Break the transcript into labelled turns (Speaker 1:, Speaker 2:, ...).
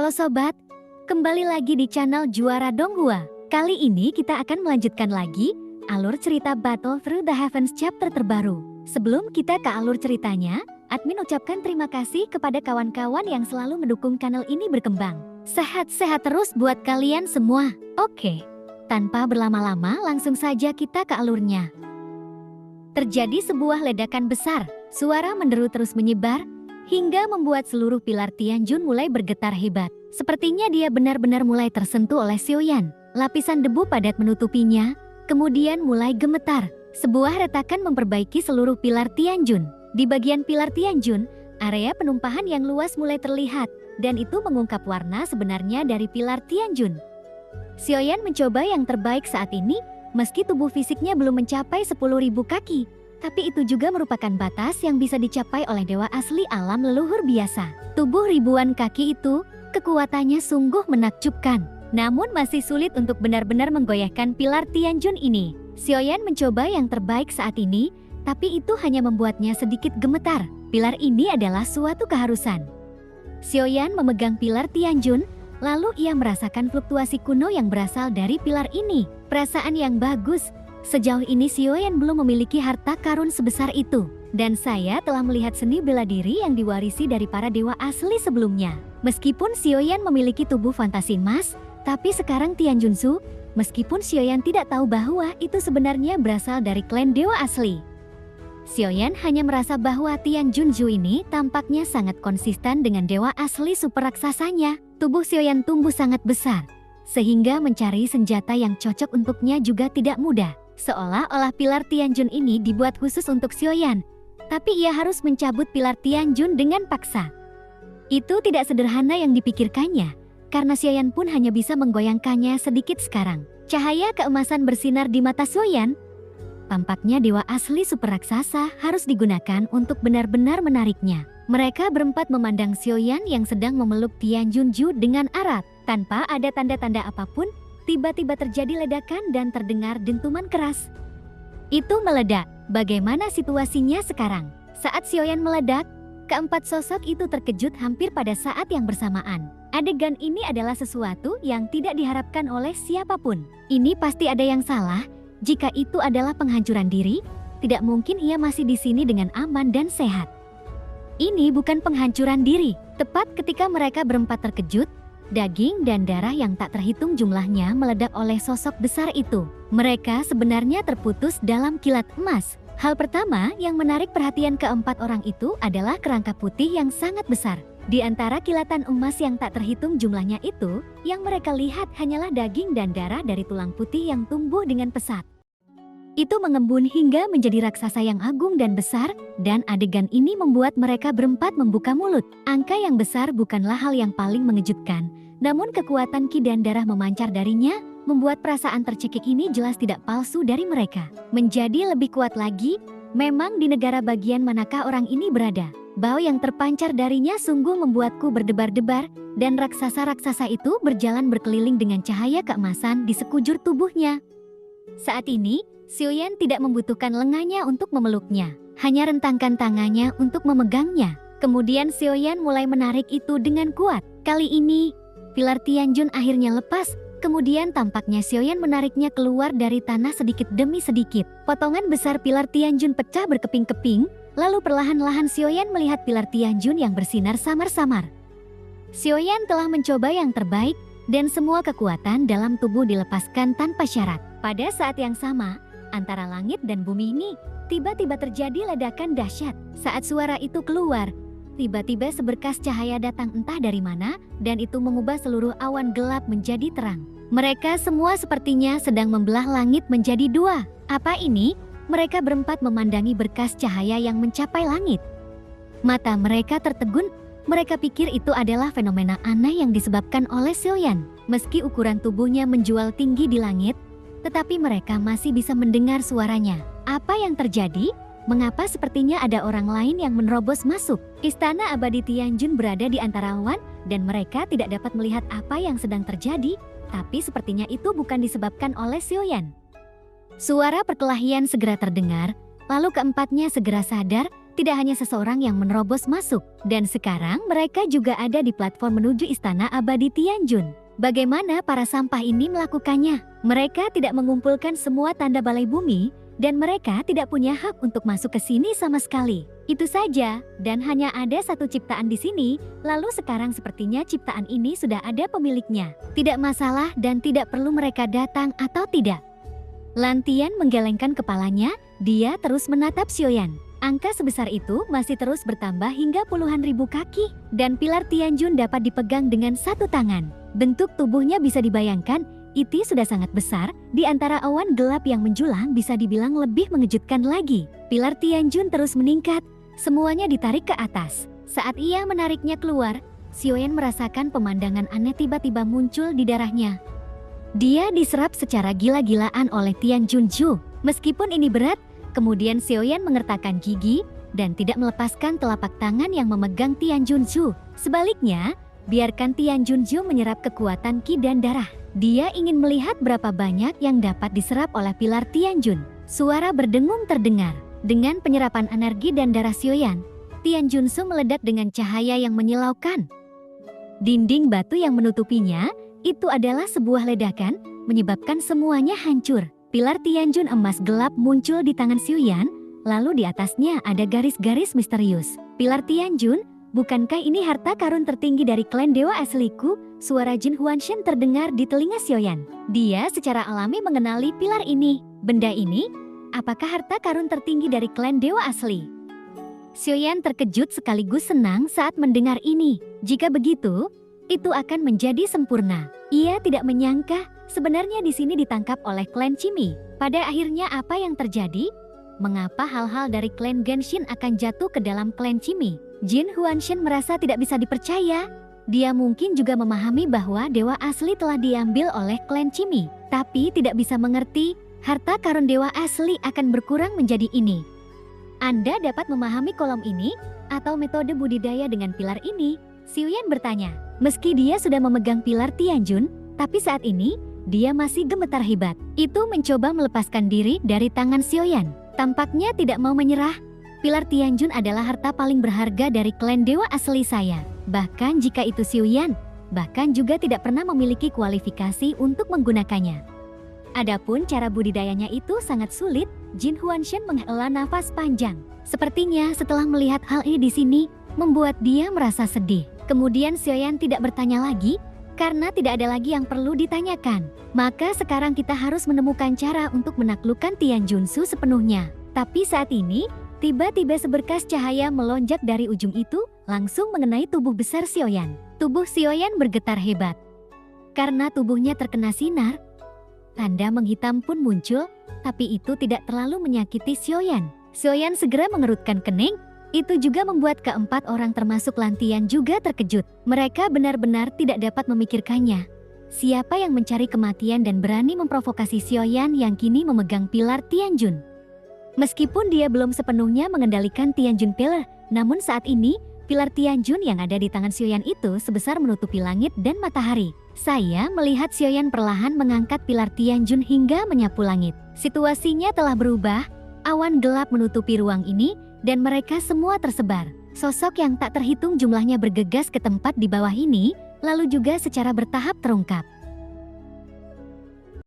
Speaker 1: Halo sobat, kembali lagi di channel Juara Donghua. Kali ini kita akan melanjutkan lagi alur cerita Battle Through the Heavens chapter terbaru. Sebelum kita ke alur ceritanya, admin ucapkan terima kasih kepada kawan-kawan yang selalu mendukung kanal ini berkembang. Sehat-sehat terus buat kalian semua. Oke, tanpa berlama-lama langsung saja kita ke alurnya. Terjadi sebuah ledakan besar, suara menderu terus menyebar, hingga membuat seluruh pilar Tianjun mulai bergetar hebat. Sepertinya dia benar-benar mulai tersentuh oleh Xiaoyan. Lapisan debu padat menutupinya, kemudian mulai gemetar. Sebuah retakan memperbaiki seluruh pilar Tianjun. Di bagian pilar Tianjun, area penumpahan yang luas mulai terlihat, dan itu mengungkap warna sebenarnya dari pilar Tianjun. Xiaoyan mencoba yang terbaik saat ini, meski tubuh fisiknya belum mencapai 10.000 kaki. Tapi itu juga merupakan batas yang bisa dicapai oleh dewa asli alam leluhur biasa. Tubuh ribuan kaki itu, kekuatannya sungguh menakjubkan. Namun masih sulit untuk benar-benar menggoyahkan pilar Tianjun ini. Xiaoyan mencoba yang terbaik saat ini, tapi itu hanya membuatnya sedikit gemetar. Pilar ini adalah suatu keharusan. Xiaoyan memegang pilar Tianjun, lalu ia merasakan fluktuasi kuno yang berasal dari pilar ini. Perasaan yang bagus. Sejauh ini Xiaoyan belum memiliki harta karun sebesar itu. Dan saya telah melihat seni bela diri yang diwarisi dari para dewa asli sebelumnya. Meskipun Xiaoyan memiliki tubuh fantasi emas, tapi sekarang Tianjunsu, meskipun Xiaoyan tidak tahu bahwa itu sebenarnya berasal dari klan dewa asli. Xiaoyan hanya merasa bahwa Tianjunsu ini tampaknya sangat konsisten dengan dewa asli super raksasanya. Tubuh Xiaoyan tumbuh sangat besar, sehingga mencari senjata yang cocok untuknya juga tidak mudah. Seolah-olah pilar Tianjun ini dibuat khusus untuk Xiaoyan, tapi ia harus mencabut pilar Tianjun dengan paksa. Itu tidak sederhana yang dipikirkannya, karena Xiaoyan pun hanya bisa menggoyangkannya sedikit sekarang. Cahaya keemasan bersinar di mata Xiaoyan. Tampaknya dewa asli super raksasa harus digunakan untuk benar-benar menariknya. Mereka berempat memandang Xiaoyan yang sedang memeluk Tianjunju dengan erat. Tanpa ada tanda-tanda apapun, tiba-tiba terjadi ledakan dan terdengar dentuman keras. Itu meledak. Bagaimana situasinya sekarang? Saat Xiaoyan meledak, keempat sosok itu terkejut hampir pada saat yang bersamaan. Adegan ini adalah sesuatu yang tidak diharapkan oleh siapapun. Ini pasti ada yang salah. Jika itu adalah penghancuran diri, tidak mungkin ia masih di sini dengan aman dan sehat. Ini bukan penghancuran diri. Tepat ketika mereka berempat terkejut, daging dan darah yang tak terhitung jumlahnya meledak oleh sosok besar itu. Mereka sebenarnya terputus dalam kilat emas. Hal pertama yang menarik perhatian keempat orang itu adalah kerangka putih yang sangat besar. Di antara kilatan emas yang tak terhitung jumlahnya itu, yang mereka lihat hanyalah daging dan darah dari tulang putih yang tumbuh dengan pesat. Itu mengembun hingga menjadi raksasa yang agung dan besar, dan adegan ini membuat mereka berempat membuka mulut. Angka yang besar bukanlah hal yang paling mengejutkan, namun kekuatan ki dan darah memancar darinya, membuat perasaan tercekik ini jelas tidak palsu dari mereka. Menjadi lebih kuat lagi, memang di negara bagian manakah orang ini berada? Bau yang terpancar darinya sungguh membuatku berdebar-debar, dan raksasa-raksasa itu berjalan berkeliling dengan cahaya keemasan di sekujur tubuhnya. Saat ini, Xiaoyan tidak membutuhkan lengannya untuk memeluknya, hanya rentangkan tangannya untuk memegangnya. Kemudian Xiaoyan mulai menarik itu dengan kuat. Kali ini, pilar Tianjun akhirnya lepas, kemudian tampaknya Xiaoyan menariknya keluar dari tanah sedikit demi sedikit. Potongan besar pilar Tianjun pecah berkeping-keping, lalu perlahan-lahan Xiaoyan melihat pilar Tianjun yang bersinar samar-samar. Xiaoyan telah mencoba yang terbaik, dan semua kekuatan dalam tubuh dilepaskan tanpa syarat. Pada saat yang sama, antara langit dan bumi ini, tiba-tiba terjadi ledakan dahsyat. Saat suara itu keluar, tiba-tiba seberkas cahaya datang entah dari mana, dan itu mengubah seluruh awan gelap menjadi terang. Mereka semua sepertinya sedang membelah langit menjadi dua. Apa ini? Mereka berempat memandangi berkas cahaya yang mencapai langit. Mata mereka tertegun, mereka pikir itu adalah fenomena aneh yang disebabkan oleh Xiaoyan. Meski ukuran tubuhnya menjual tinggi di langit, tetapi mereka masih bisa mendengar suaranya. Apa yang terjadi? Mengapa sepertinya ada orang lain yang menerobos masuk? Istana abadi Tianjun berada di antara awan, dan mereka tidak dapat melihat apa yang sedang terjadi, tapi sepertinya itu bukan disebabkan oleh Xiaoyan. Suara perkelahian segera terdengar, lalu keempatnya segera sadar, tidak hanya seseorang yang menerobos masuk. Dan sekarang mereka juga ada di platform menuju Istana Abadi Tianjun. Bagaimana para sampah ini melakukannya? Mereka tidak mengumpulkan semua tanda balai bumi, dan mereka tidak punya hak untuk masuk ke sini sama sekali. Itu saja, dan hanya ada satu ciptaan di sini, lalu sekarang sepertinya ciptaan ini sudah ada pemiliknya. Tidak masalah dan tidak perlu mereka datang atau tidak. Lantian menggelengkan kepalanya, dia terus menatap Xiaoyan. Angka sebesar itu masih terus bertambah hingga puluhan ribu kaki, dan pilar Tianjun dapat dipegang dengan satu tangan. Bentuk tubuhnya bisa dibayangkan, itu sudah sangat besar, di antara awan gelap yang menjulang bisa dibilang lebih mengejutkan lagi. Pilar Tianjun terus meningkat, semuanya ditarik ke atas. Saat ia menariknya keluar, Xiaoyan merasakan pemandangan aneh tiba-tiba muncul di darahnya. Dia diserap secara gila-gilaan oleh Tianjun Zhu. Meskipun ini berat, kemudian Xiaoyan mengertakkan gigi dan tidak melepaskan telapak tangan yang memegang Tianjun Zhu. Sebaliknya, biarkan Tianjun Zhu menyerap kekuatan ki dan darah. Dia ingin melihat berapa banyak yang dapat diserap oleh pilar Tianjun. Suara berdengung terdengar. Dengan penyerapan energi dan darah Xiaoyan, Tianjun Zhu meledak dengan cahaya yang menyilaukan. Dinding batu yang menutupinya, itu adalah sebuah ledakan, menyebabkan semuanya hancur. Pilar Tianjun emas gelap muncul di tangan Xiaoyan, lalu di atasnya ada garis-garis misterius. Pilar Tianjun, bukankah ini harta karun tertinggi dari klan Dewa Asliku? Suara Jin Huanshen terdengar di telinga Xiaoyan. Dia secara alami mengenali pilar ini. Benda ini, apakah harta karun tertinggi dari klan Dewa Asli? Xiaoyan terkejut sekaligus senang saat mendengar ini. Jika begitu, itu akan menjadi sempurna. Ia tidak menyangka sebenarnya di sini ditangkap oleh klan Qimi. Pada akhirnya apa yang terjadi? Mengapa hal-hal dari klan Genshin akan jatuh ke dalam klan Qimi? Jin Huanshen merasa tidak bisa dipercaya. Dia mungkin juga memahami bahwa dewa asli telah diambil oleh klan Qimi, tapi tidak bisa mengerti harta karun dewa asli akan berkurang menjadi ini. Anda dapat memahami kolom ini atau metode budidaya dengan pilar ini? Xiaoyan bertanya. Meski dia sudah memegang pilar Tianjun, tapi saat ini dia masih gemetar hebat. Itu mencoba melepaskan diri dari tangan Xiaoyan. Tampaknya tidak mau menyerah. Pilar Tianjun adalah harta paling berharga dari klan dewa asli saya. Bahkan jika itu Xiaoyan, bahkan juga tidak pernah memiliki kualifikasi untuk menggunakannya. Adapun cara budidayanya itu sangat sulit. Jin Huanshen menghela nafas panjang. Sepertinya setelah melihat hal ini di sini, membuat dia merasa sedih. Kemudian Xiaoyan tidak bertanya lagi, karena tidak ada lagi yang perlu ditanyakan. Maka sekarang kita harus menemukan cara untuk menaklukkan Tianjun Zhu sepenuhnya. Tapi saat ini, tiba-tiba seberkas cahaya melonjak dari ujung itu, langsung mengenai tubuh besar Xiaoyan. Tubuh Xiaoyan bergetar hebat. Karena tubuhnya terkena sinar, tanda menghitam pun muncul, tapi itu tidak terlalu menyakiti Xiaoyan. Xiaoyan segera mengerutkan kening. Itu juga membuat keempat orang termasuk Lantian juga terkejut. Mereka benar-benar tidak dapat memikirkannya. Siapa yang mencari kematian dan berani memprovokasi Xiaoyan yang kini memegang pilar Tianjun? Meskipun dia belum sepenuhnya mengendalikan Tianjun Pillar, namun saat ini, pilar Tianjun yang ada di tangan Xiaoyan itu sebesar menutupi langit dan matahari. Saya melihat Xiaoyan perlahan mengangkat pilar Tianjun hingga menyapu langit. Situasinya telah berubah, awan gelap menutupi ruang ini, dan mereka semua tersebar. Sosok yang tak terhitung jumlahnya bergegas ke tempat di bawah ini, lalu juga secara bertahap terungkap.